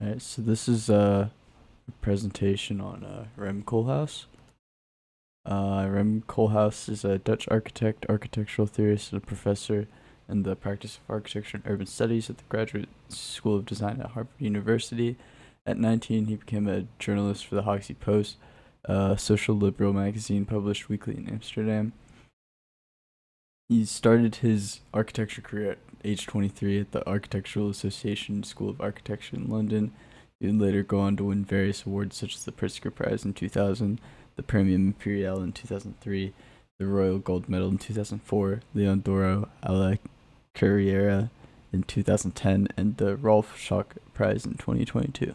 Alright, so this is a presentation on Rem Koolhaas. Rem Koolhaas is a Dutch architect, architectural theorist, and a professor in the practice of architecture and urban studies at the Graduate School of Design at Harvard University. At 19, he became a journalist for the Hoxie Post, a social liberal magazine published weekly in Amsterdam. He started his architecture career at age 23 at the Architectural Association School of Architecture in London. He would later go on to win various awards such as the Pritzker Prize in 2000, the Premium Imperial in 2003, the Royal Gold Medal in 2004, Leon d'Oro a la Carriera in 2010, and the Rolf Schock Prize in 2022.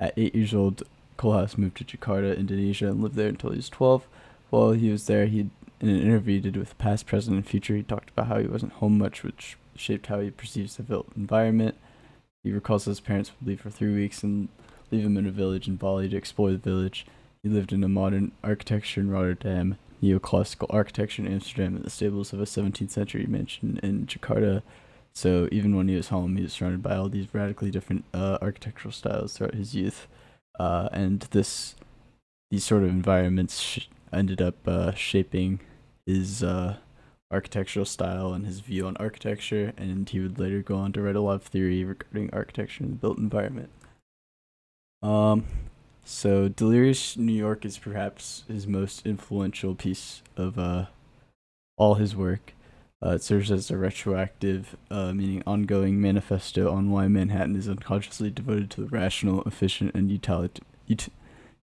At 8 years old, Koolhaas moved to Jakarta, Indonesia, and lived there until he was 12. While he was there, in an interview he did with Past, Present, and Future, he talked about how he wasn't home much, which shaped how he perceives the built environment. He recalls his parents would leave for 3 weeks and leave him in a village in Bali to explore the village. He lived in a modern architecture in Rotterdam, neoclassical architecture in Amsterdam, and the stables of a 17th century mansion in Jakarta. So even when he was home, he was surrounded by all these radically different architectural styles throughout his youth. And these sort of environments ended up shaping his architectural style and his view on architecture, and he would later go on to write a lot of theory regarding architecture and the built environment. So Delirious New York is perhaps his most influential piece of all his work. It serves as a retroactive, meaning ongoing manifesto on why Manhattan is unconsciously devoted to the rational, efficient, and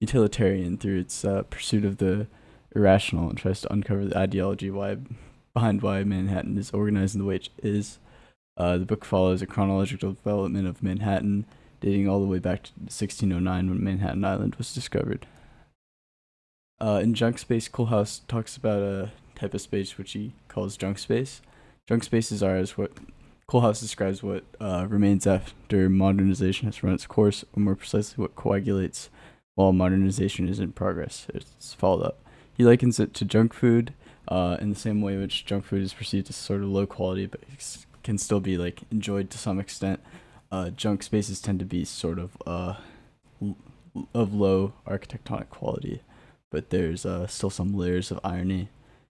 utilitarian through its pursuit of the irrational, and tries to uncover the ideology behind why Manhattan is organized in the way it is. The book follows a chronological development of Manhattan, dating all the way back to 1609 when Manhattan Island was discovered. In Junk Space, Koolhaas talks about a type of space which he calls junk space. Junk spaces are as what Koolhaas describes what remains after modernization has run its course, or more precisely what coagulates while modernization is in progress. It's followed up. He likens it to junk food, in the same way which junk food is perceived as sort of low quality, but can still be like enjoyed to some extent. Junk spaces tend to be sort of low architectonic quality, but there's still some layers of irony,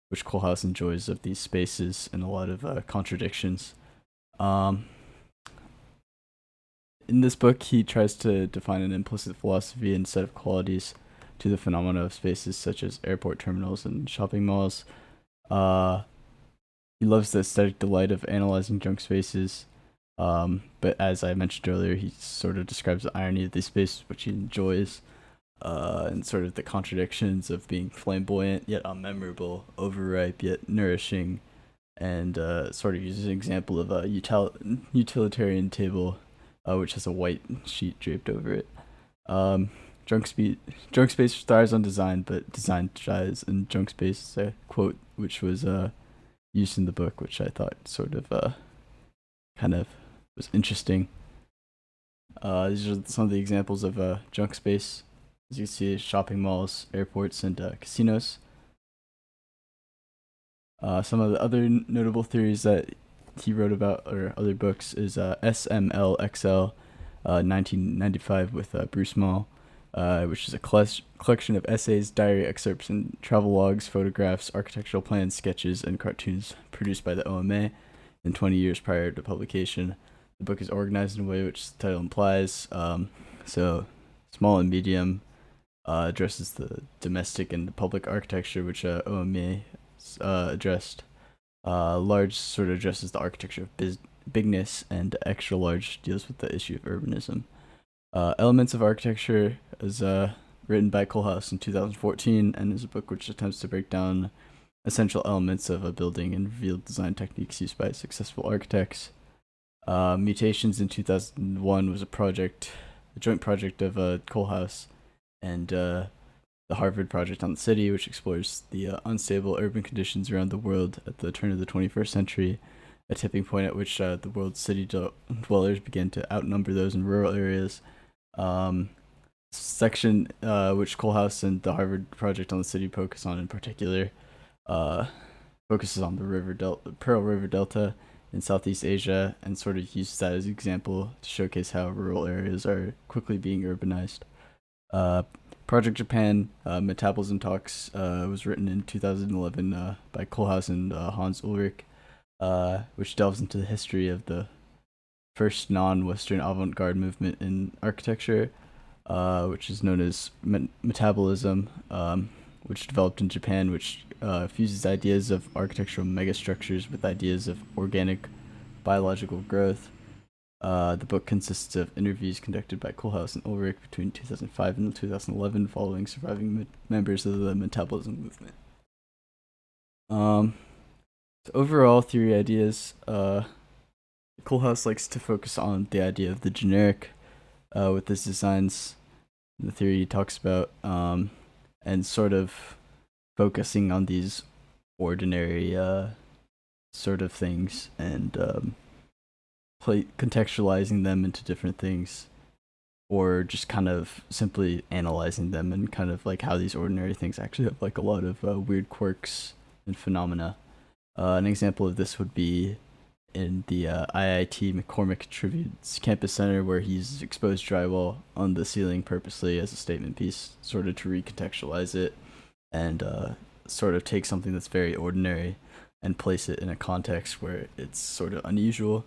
which Koolhaas enjoys of these spaces, and a lot of contradictions. In this book, he tries to define an implicit philosophy and set of qualities to the phenomena of spaces such as airport terminals and shopping malls. He loves the aesthetic delight of analyzing junk spaces, but as I mentioned earlier, he sort of describes the irony of these spaces, which he enjoys, and sort of the contradictions of being flamboyant yet unmemorable, overripe yet nourishing, and sort of uses an example of a utilitarian table, which has a white sheet draped over it. Junk space thrives on design, but design thrives in junk space. Is a quote which was used in the book, which I thought sort of kind of was interesting. These are some of the examples of junk space. As you can see, shopping malls, airports, and casinos. Some of the other notable theories that he wrote about, or other books, is SMLXL, 1995, with Bruce Mall, which is a collection of essays, diary excerpts, and travel logs, photographs, architectural plans, sketches, and cartoons produced by the OMA in 20 years prior to publication. The book is organized in a way which the title implies. So, small and medium addresses the domestic and the public architecture, which OMA addressed. Large sort of addresses the architecture of bigness, and extra large deals with the issue of urbanism. Elements of Architecture is written by Koolhaas in 2014, and is a book which attempts to break down essential elements of a building and reveal design techniques used by successful architects. Mutations in 2001 was a joint project of Koolhaas and the Harvard Project on the City, which explores the unstable urban conditions around the world at the turn of the 21st century, a tipping point at which the world's city dwellers began to outnumber those in rural areas. Section which Koolhaas and the Harvard Project on the City focus on in particular focuses on the Pearl River Delta in Southeast Asia and sort of uses that as an example to showcase how rural areas are quickly being urbanized. Uh, Project Japan Metabolism Talks was written in 2011 by Koolhaas and Hans Ulrich, which delves into the history of the first non-Western avant-garde movement in architecture, which is known as metabolism, which developed in Japan, which fuses ideas of architectural megastructures with ideas of organic biological growth. The book consists of interviews conducted by Koolhaas and Ulrich between 2005 and 2011 following surviving members of the metabolism movement. So overall theory ideas, Koolhaas likes to focus on the idea of the generic with his designs. The theory he talks about, and sort of focusing on these ordinary sort of things and contextualizing them into different things, or just kind of simply analyzing them and kind of like how these ordinary things actually have like a lot of weird quirks and phenomena. An example of this would be in the IIT McCormick Tributes Campus Center, where he's exposed drywall on the ceiling purposely as a statement piece, sort of to recontextualize it and sort of take something that's very ordinary and place it in a context where it's sort of unusual.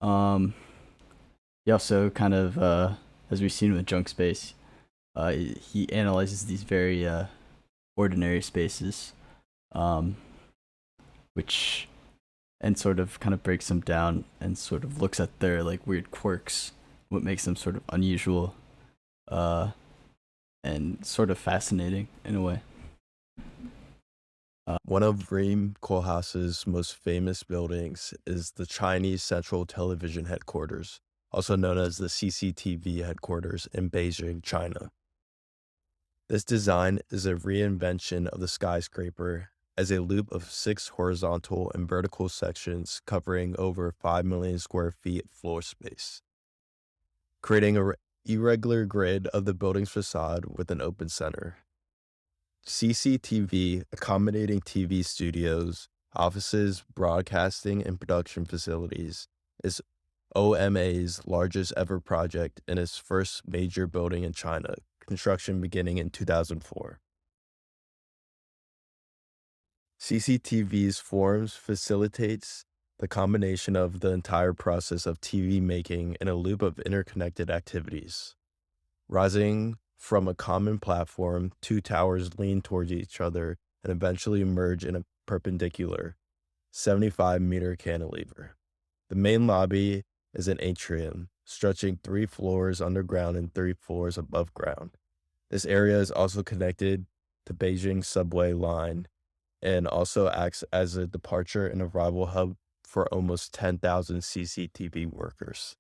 He also kind of, as we've seen with Junk Space, he analyzes these very ordinary spaces, which and sort of kind of breaks them down and sort of looks at their like weird quirks, what makes them sort of unusual, and sort of fascinating in a way. One of Rem Koolhaas's most famous buildings is the Chinese Central Television Headquarters, also known as the CCTV headquarters in Beijing, China. This design is a reinvention of the skyscraper as a loop of 6 horizontal and vertical sections covering over 5 million square feet of floor space, creating an irregular grid of the building's facade with an open center. CCTV, accommodating TV studios, offices, broadcasting, and production facilities, is OMA's largest ever project and its first major building in China, construction beginning in 2004. CCTV's forms facilitates the combination of the entire process of TV making in a loop of interconnected activities. Rising from a common platform, 2 towers lean towards each other and eventually merge in a perpendicular 75-meter cantilever. The main lobby is an atrium, stretching 3 floors underground and 3 floors above ground. This area is also connected to Beijing subway line and also acts as a departure and arrival hub for almost 10,000 CCTV workers.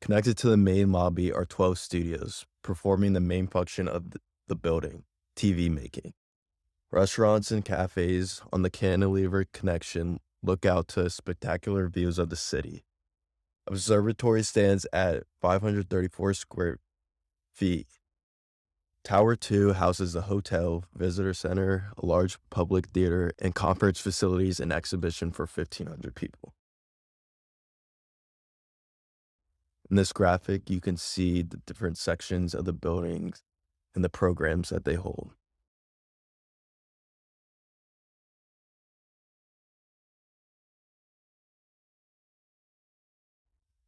Connected to the main lobby are 12 studios, performing the main function of the building, TV making. Restaurants and cafes on the cantilever connection look out to spectacular views of the city. Observatory stands at 534 square feet. Tower 2 houses a hotel, visitor center, a large public theater, and conference facilities and exhibition for 1,500 people. In this graphic, you can see the different sections of the buildings and the programs that they hold.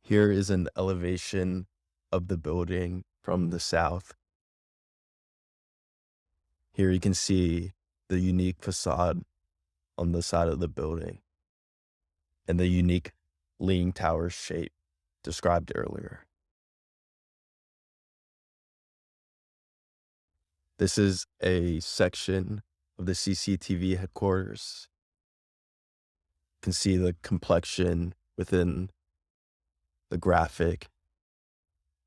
Here is an elevation of the building from the south. Here you can see the unique facade on the side of the building and the unique leaning tower shape described earlier. This is a section of the CCTV headquarters. You can see the complexion within the graphic.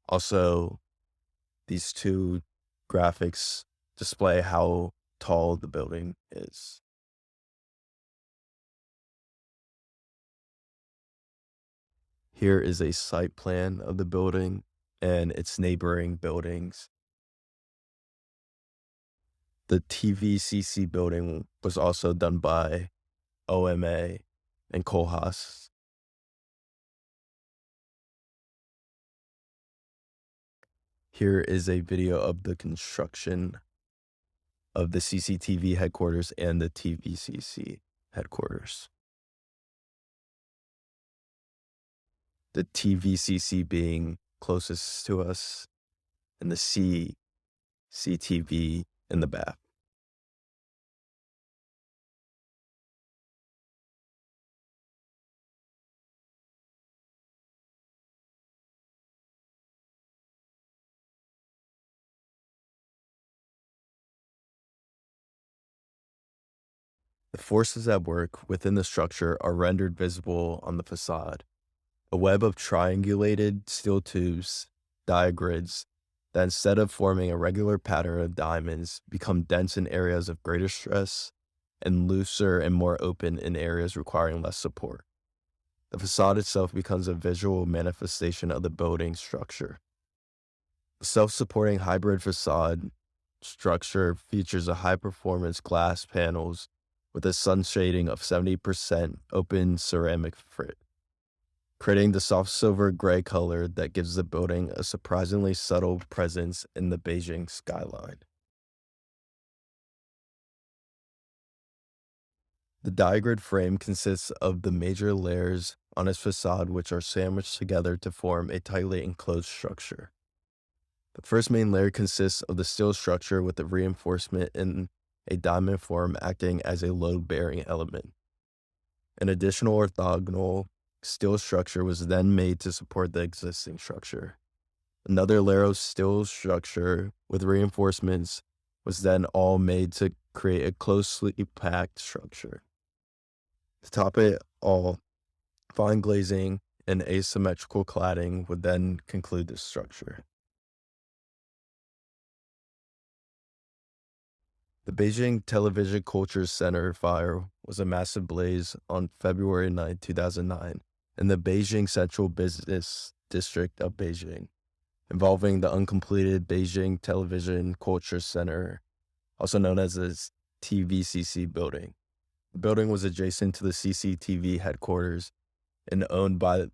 Also, these 2 graphics display how tall the building is. Here is a site plan of the building and its neighboring buildings. The TVCC building was also done by OMA and Koolhaas. Here is a video of the construction of the CCTV headquarters and the TVCC headquarters. The TVCC being closest to us, and the CCTV in the back. The forces at work within the structure are rendered visible on the facade. A web of triangulated steel tubes, diagrids, that instead of forming a regular pattern of diamonds, become dense in areas of greater stress and looser and more open in areas requiring less support. The facade itself becomes a visual manifestation of the building structure. The self-supporting hybrid facade structure features a high-performance glass panels with a sun shading of 70% open ceramic frit, creating the soft silver gray color that gives the building a surprisingly subtle presence in the Beijing skyline. The diagrid frame consists of the major layers on its facade, which are sandwiched together to form a tightly enclosed structure. The first main layer consists of the steel structure with the reinforcement in a diamond form acting as a load-bearing element. An additional orthogonal steel structure was then made to support the existing structure. Another layer of steel structure with reinforcements was then all made to create a closely packed structure. To top it all, fine glazing and asymmetrical cladding would then conclude the structure. The Beijing Television Culture Center fire was a massive blaze on February 9, 2009, in the Beijing Central Business District of Beijing, involving the uncompleted Beijing Television Culture Center, also known as the TVCC building. The building was adjacent to the CCTV headquarters and owned by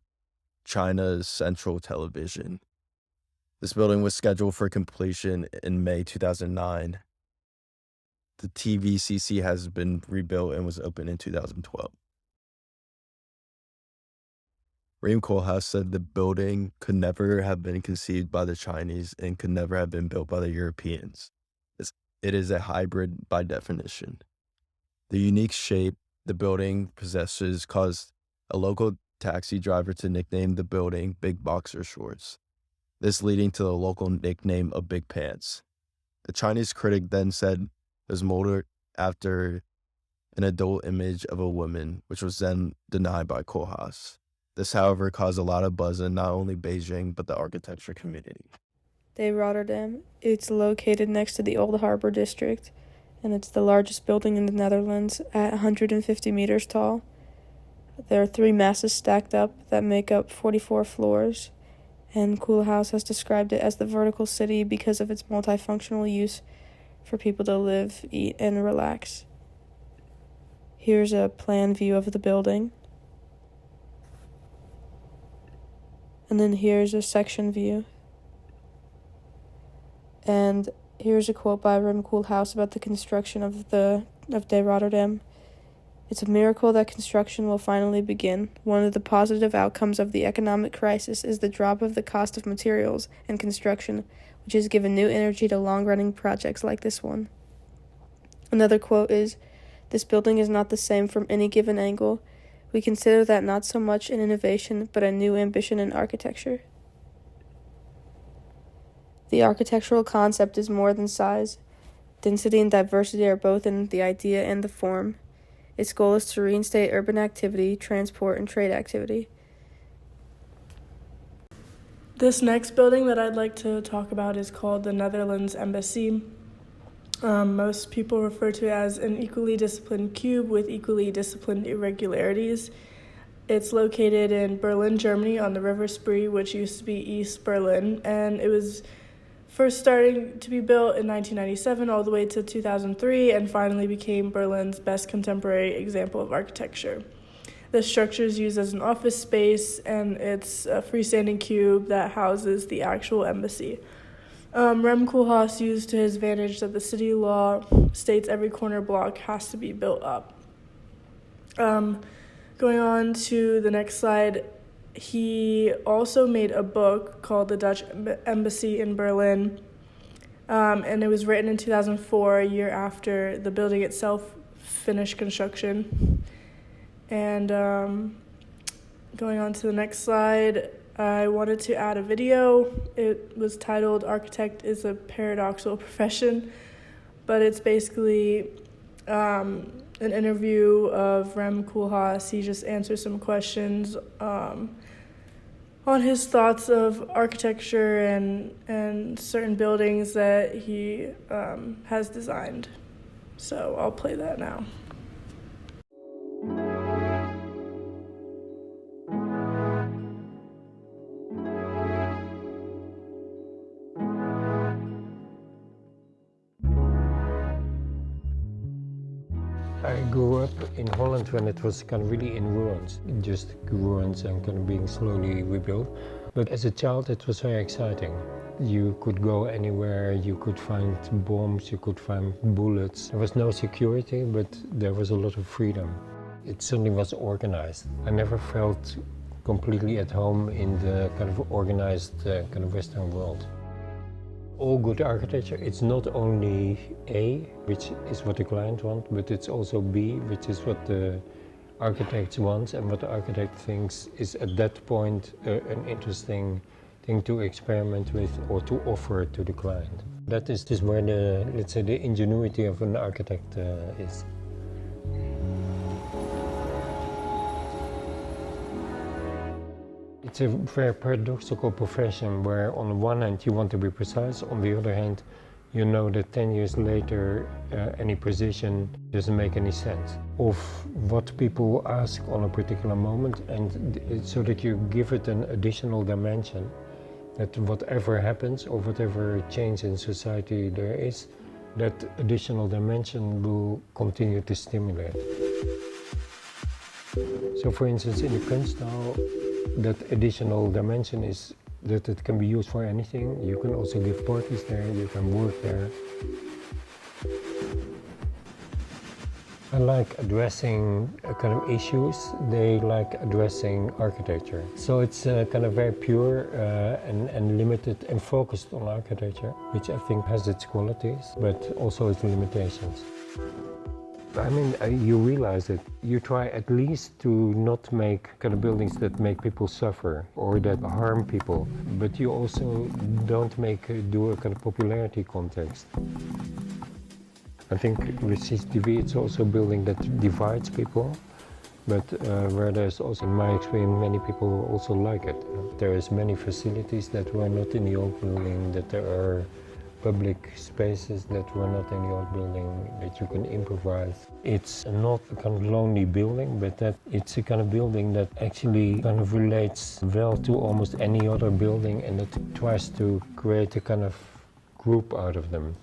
China's Central Television. This building was scheduled for completion in May 2009. The TVCC has been rebuilt and was opened in 2012. Rem Koolhaas said the building could never have been conceived by the Chinese and could never have been built by the Europeans. It is a hybrid by definition. The unique shape the building possesses caused a local taxi driver to nickname the building Big Boxer Shorts, this leading to the local nickname of Big Pants. The Chinese critic then said it was modeled after an adult image of a woman, which was then denied by Koolhaas. This, however, caused a lot of buzz in not only Beijing, but the architecture community. De Rotterdam. It's located next to the Old Harbor District, and it's the largest building in the Netherlands at 150 meters tall. There are 3 masses stacked up that make up 44 floors, and Koolhaas has described it as the vertical city because of its multifunctional use for people to live, eat, and relax. Here's a plan view of the building. And then here's a section view. And here's a quote by Rem Koolhaas about the construction of De Rotterdam. It's a miracle that construction will finally begin. One of the positive outcomes of the economic crisis is the drop of the cost of materials and construction, which has given new energy to long-running projects like this one. Another quote is, "This building is not the same from any given angle. We consider that not so much an innovation, but a new ambition in architecture." The architectural concept is more than size. Density and diversity are both in the idea and the form. Its goal is to reinstate urban activity, transport, and trade activity. This next building that I'd like to talk about is called the Netherlands Embassy. Most people refer to it as an equally disciplined cube with equally disciplined irregularities. It's located in Berlin, Germany on the River Spree, which used to be East Berlin, and it was first starting to be built in 1997 all the way to 2003, and finally became Berlin's best contemporary example of architecture. The structure is used as an office space, and it's a freestanding cube that houses the actual embassy. Rem Koolhaas used to his advantage that the city law states every corner block has to be built up. Going on to the next slide, he also made a book called The Dutch Embassy in Berlin, and it was written in 2004, a year after the building itself finished construction. And going on to the next slide, I wanted to add a video. It was titled Architect is a Paradoxical Profession, but it's basically an interview of Rem Koolhaas. He just answers some questions on his thoughts of architecture and certain buildings that he has designed. So I'll play that now. I grew up in Holland when it was kind of really in ruins, just ruins and kind of being slowly rebuilt. But as a child, it was very exciting. You could go anywhere, you could find bombs, you could find bullets. There was no security, but there was a lot of freedom. It certainly was organized. I never felt completely at home in the kind of organized kind of Western world. All good architecture, it's not only A, which is what the client wants, but it's also B, which is what the architect wants and what the architect thinks is at that point an interesting thing to experiment with or to offer to the client. That is just where the, let's say, the ingenuity of an architect is. It's a very paradoxical profession where on the one hand you want to be precise, on the other hand you know that 10 years later any precision doesn't make any sense of what people ask on a particular moment, and so that you give it an additional dimension, that whatever happens or whatever change in society there is, that additional dimension will continue to stimulate. So for instance in the Kunsthalle, that additional dimension is that it can be used for anything. You can also give parties there, you can work there. I like addressing kind of issues, they like addressing architecture. So it's kind of very pure and limited and focused on architecture, which I think has its qualities, but also its limitations. I mean, you realize that you try at least to not make kind of buildings that make people suffer or that harm people, but you also don't do a kind of popularity context. I think with CCTV it's also a building that divides people, but where there's also, in my experience, many people also like it. There is many facilities that were not in the old building, that there are public spaces that were not in the old building that you can improvise. It's not a kind of lonely building, but that it's a kind of building that actually kind of relates well to almost any other building, and that tries to create a kind of group out of them.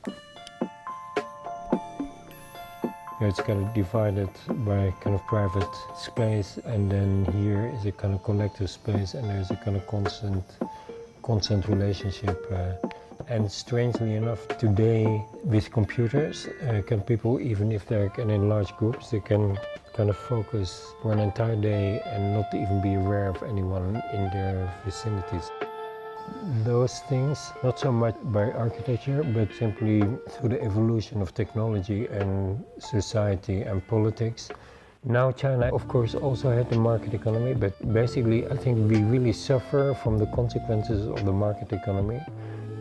It's kind of divided by kind of private space, and then here is a kind of collective space, and there's a kind of constant relationship. And strangely enough, today with computers, can people, even if they're in large groups, they can kind of focus for an entire day and not even be aware of anyone in their vicinities. Those things, not so much by architecture, but simply through the evolution of technology and society and politics. Now China, of course, also had the market economy, but basically I think we really suffer from the consequences of the market economy.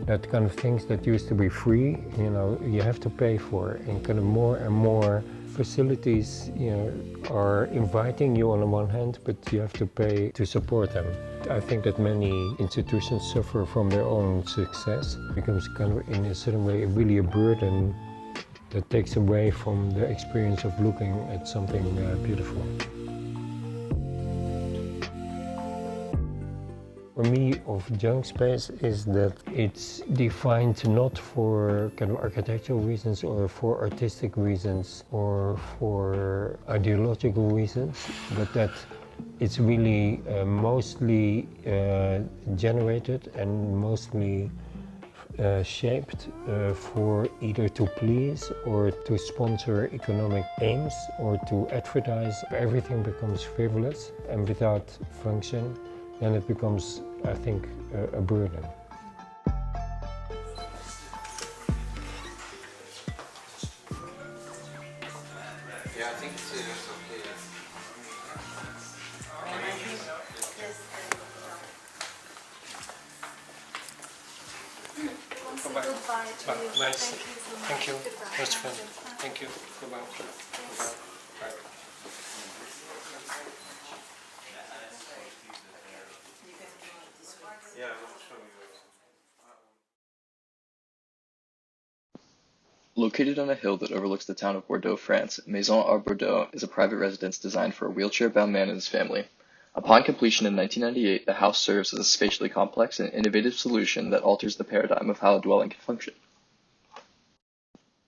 That kind of things that used to be free, you know, you have to pay for, and kind of more and more facilities, you know, are inviting you on the one hand, but you have to pay to support them. I think that many institutions suffer from their own success. It becomes kind of, in a certain way, really a burden that takes away from the experience of looking at something beautiful. For me, of junk space is that it's defined not for kind of architectural reasons or for artistic reasons or for ideological reasons, but that it's really mostly generated and mostly shaped for either to please or to sponsor economic aims or to advertise. Everything becomes frivolous and without function, then it becomes, I think, a burden. Yeah, I think it's okay. Goodbye to you. Nice. Thank you so much. Thank you. Goodbye. That's fun. Thank you. Goodbye. Located on a hill that overlooks the town of Bordeaux, France, Maison à Bordeaux is a private residence designed for a wheelchair-bound man and his family. Upon completion in 1998, the house serves as a spatially complex and innovative solution that alters the paradigm of how a dwelling can function.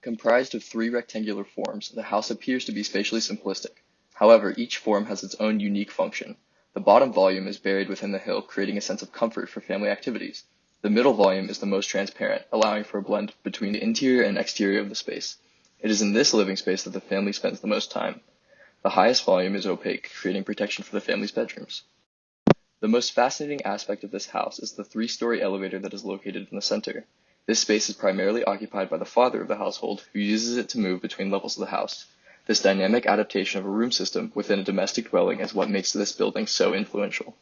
Comprised of 3 rectangular forms, the house appears to be spatially simplistic. However, each form has its own unique function. The bottom volume is buried within the hill, creating a sense of comfort for family activities. The middle volume is the most transparent, allowing for a blend between the interior and exterior of the space. It is in this living space that the family spends the most time. The highest volume is opaque, creating protection for the family's bedrooms. The most fascinating aspect of this house is the 3-story elevator that is located in the center. This space is primarily occupied by the father of the household, who uses it to move between levels of the house. This dynamic adaptation of a room system within a domestic dwelling is what makes this building so influential.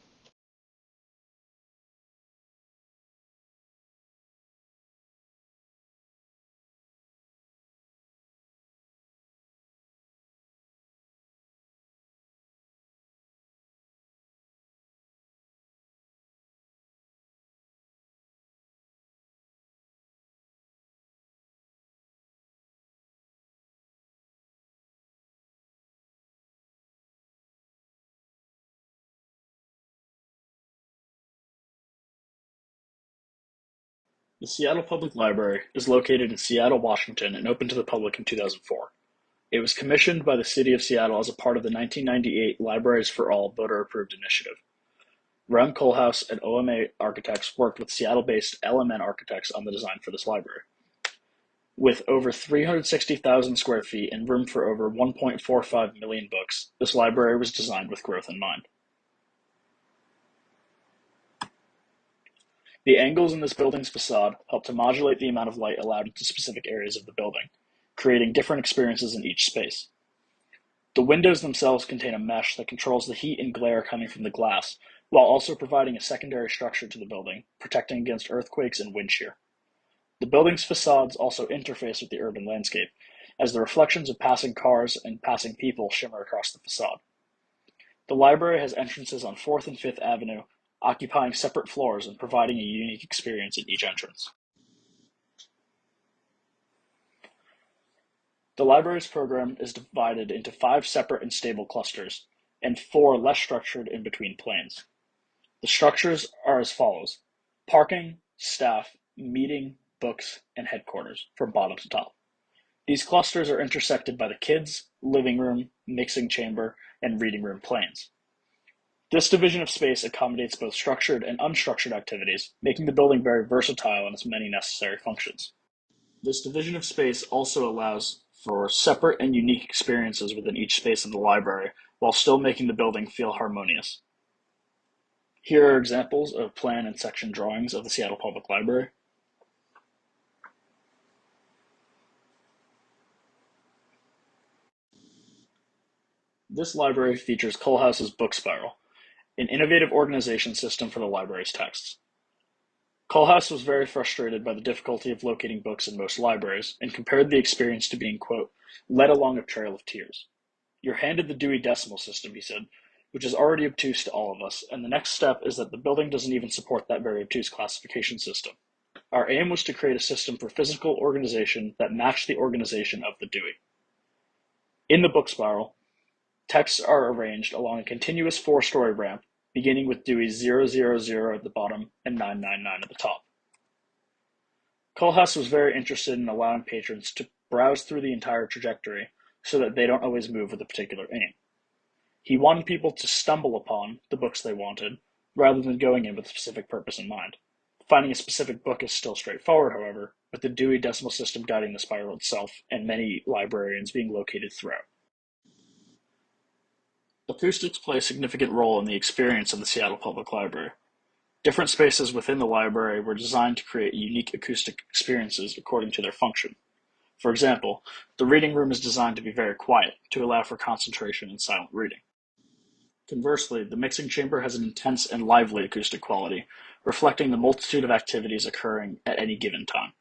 The Seattle Public Library is located in Seattle, Washington, and opened to the public in 2004. It was commissioned by the City of Seattle as a part of the 1998 Libraries for All voter-approved initiative. Rem Koolhaas and OMA Architects worked with Seattle-based LMN Architects on the design for this library. With over 360,000 square feet and room for over 1.45 million books, this library was designed with growth in mind. The angles in this building's facade help to modulate the amount of light allowed into specific areas of the building, creating different experiences in each space. The windows themselves contain a mesh that controls the heat and glare coming from the glass, while also providing a secondary structure to the building, protecting against earthquakes and wind shear. The building's facades also interface with the urban landscape, as the reflections of passing cars and passing people shimmer across the facade. The library has entrances on 4th and 5th Avenue, occupying separate floors and providing a unique experience in each entrance. The library's program is divided into 5 separate and stable clusters, and 4 less structured in between planes. The structures are as follows: parking, staff, meeting, books, and headquarters, from bottom to top. These clusters are intersected by the kids, living room, mixing chamber, and reading room planes. This division of space accommodates both structured and unstructured activities, making the building very versatile in its many necessary functions. This division of space also allows for separate and unique experiences within each space in the library, while still making the building feel harmonious. Here are examples of plan and section drawings of the Seattle Public Library. This library features Koolhaas's Book Spiral, an innovative organization system for the library's texts. Koolhaas was very frustrated by the difficulty of locating books in most libraries, and compared the experience to being, quote, led along a trail of tears. You're handed the Dewey Decimal System, he said, which is already obtuse to all of us, and the next step is that the building doesn't even support that very obtuse classification system. Our aim was to create a system for physical organization that matched the organization of the Dewey. In the book spiral, texts are arranged along a continuous 4-story ramp beginning with Dewey 000 at the bottom and 999 at the top. Koolhaas was very interested in allowing patrons to browse through the entire trajectory so that they don't always move with a particular aim. He wanted people to stumble upon the books they wanted, rather than going in with a specific purpose in mind. Finding a specific book is still straightforward, however, with the Dewey Decimal System guiding the spiral itself and many librarians being located throughout. Acoustics play a significant role in the experience of the Seattle Public Library. Different spaces within the library were designed to create unique acoustic experiences according to their function. For example, the reading room is designed to be very quiet, to allow for concentration and silent reading. Conversely, the mixing chamber has an intense and lively acoustic quality, reflecting the multitude of activities occurring at any given time.